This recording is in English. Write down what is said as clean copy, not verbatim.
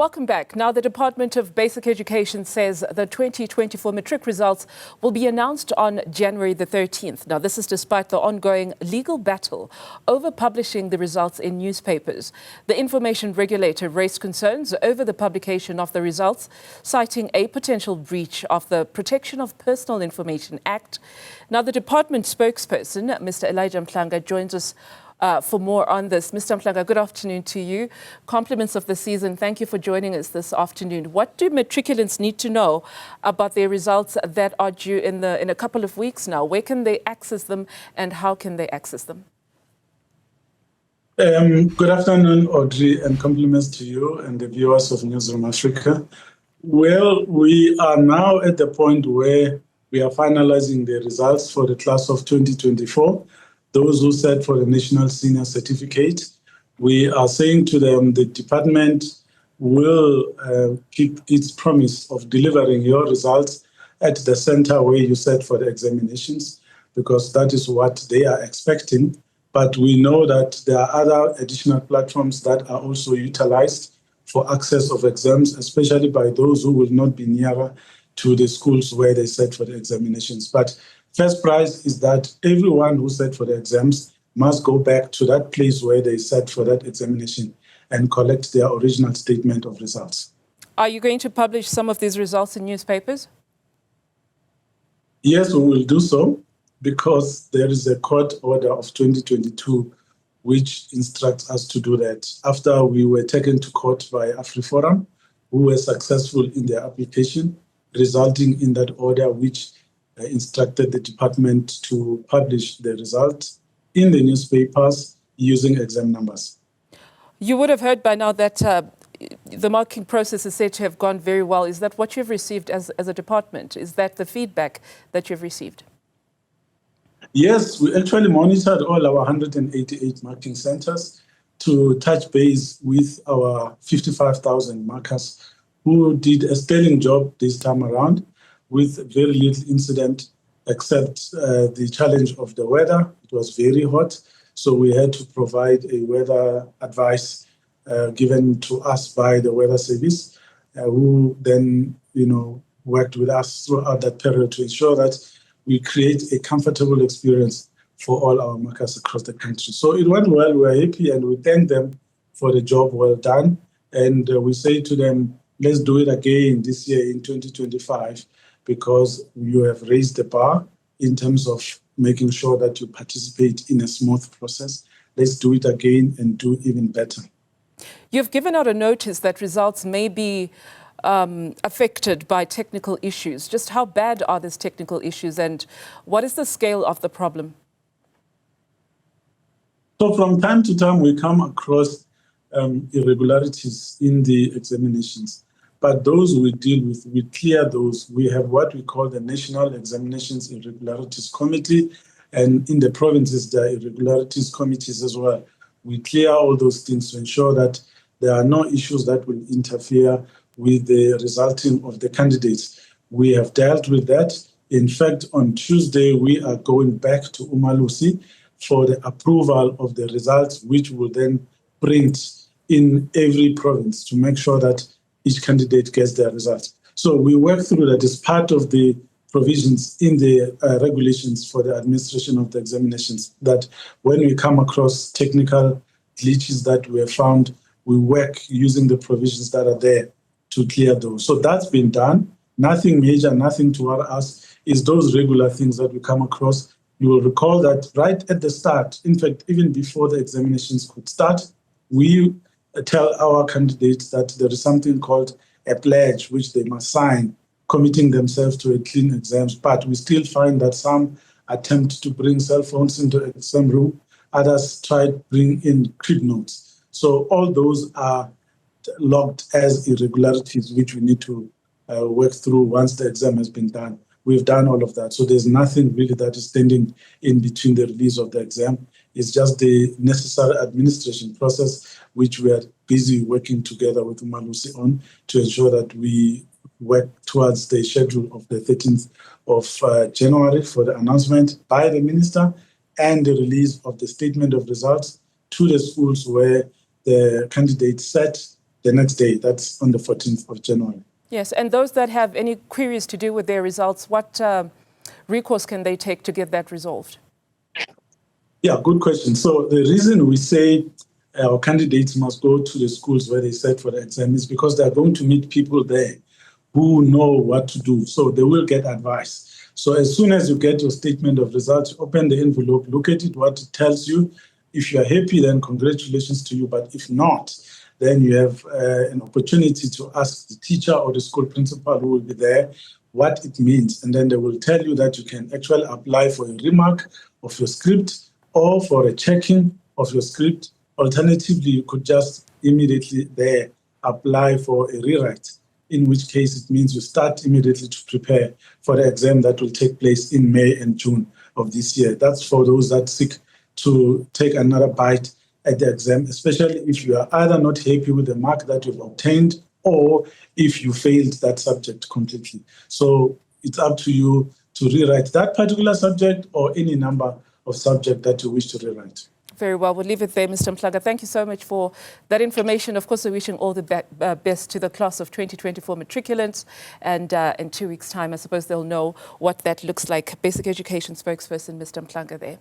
Welcome back. Now, the Department of Basic Education says the 2024 matric results will be announced on January the 13th. Now, this is despite the ongoing legal battle over publishing the results in newspapers. The information regulator raised concerns over the publication of the results, citing a potential breach of the Protection of Personal Information Act. Now, the department spokesperson, Mr. Elijah Mhlanga, joins us for more on this. Mr. Mhlanga, good afternoon to you. Compliments of the season. Thank you for joining us this afternoon. What do matriculants need to know about their results that are due in a couple of weeks now? Where can they access them and how can they access them? Good afternoon, Audrey, and compliments to you and the viewers of Newzroom Afrika. Well, we are now at the point where we are finalizing the results for the class of 2024. Those who sat for the National Senior Certificate, we are saying to them the department will keep its promise of delivering your results at the center where you sat for the examinations, because that is what they are expecting. But we know that there are other additional platforms that are also utilized for access of exams, especially by those who will not be nearer to the schools where they sat for the examinations. But first prize is that everyone who sat for the exams must go back to that place where they sat for that examination and collect their original statement of results. Are you going to publish some of these results in newspapers? Yes, we will do so, because there is a court order of 2022 which instructs us to do that. After we were taken to court by AfriForum, who were successful in their application, resulting in that order which instructed the department to publish the results in the newspapers using exam numbers. You would have heard by now that the marking process is said to have gone very well. Is that what you've received as a department? Is that the feedback that you've received? Yes, we actually monitored all our 188 marking centers to touch base with our 55,000 markers who did a sterling job this time around, with very little incident except the challenge of the weather. It was very hot, so we had to provide a weather advice given to us by the weather service, who then, worked with us throughout that period to ensure that we create a comfortable experience for all our markers across the country. So it went well. We are happy, and we thank them for the job well done. And we say to them, let's do it again this year in 2025. Because you have raised the bar in terms of making sure that you participate in a smooth process. Let's do it again and do even better. You've given out a notice that results may be affected by technical issues. Just how bad are these technical issues and what is the scale of the problem? So from time to time, we come across irregularities in the examinations. But those we deal with, we clear those. We have what we call the National Examinations Irregularities Committee, and in the provinces, there are irregularities committees as well. We clear all those things to ensure that there are no issues that will interfere with the resulting of the candidates. We have dealt with that. In fact, on Tuesday, we are going back to Umalusi for the approval of the results, which will then print in every province to make sure that each candidate gets their results. So we work through that as part of the provisions in the regulations for the administration of the examinations, that when we come across technical glitches that were found, we work using the provisions that are there to clear those. So that's been done. Nothing major, nothing to worry us. It's those regular things that we come across. You will recall that right at the start, in fact, even before the examinations could start, we tell our candidates that there is something called a pledge, which they must sign, committing themselves to a clean exams. But we still find that some attempt to bring cell phones into the exam room, others try to bring in crib notes. So all those are logged as irregularities, which we need to work through once the exam has been done. We've done all of that. So there's nothing really that is standing in between the release of the exam. It's just the necessary administration process, which we are busy working together with Umalusi on to ensure that we work towards the schedule of the 13th of January for the announcement by the minister and the release of the statement of results to the schools where the candidates sat the next day. That's on the 14th of January. Yes, and those that have any queries to do with their results, what recourse can they take to get that resolved? Yeah, good question. So the reason we say our candidates must go to the schools where they set for the exam is because they're going to meet people there who know what to do. So they will get advice. So as soon as you get your statement of results, open the envelope, look at it, what it tells you. If you're happy, then congratulations to you. But if not, then you have an opportunity to ask the teacher or the school principal who will be there what it means. And then they will tell you that you can actually apply for a remark of your script or for a checking of your script. Alternatively, you could just immediately there apply for a rewrite, in which case it means you start immediately to prepare for the exam that will take place in May and June of this year. That's for those that seek to take another bite at the exam, especially if you are either not happy with the mark that you've obtained or if you failed that subject completely. So it's up to you to rewrite that particular subject or any number of subjects that you wish to rewrite. Very well. We'll leave it there, Mr. Mhlanga. Thank you so much for that information. Of course, we're wishing all the best to the class of 2024 matriculants. And in 2 weeks' time, I suppose they'll know what that looks like. Basic Education spokesperson, Mr. Mhlanga there.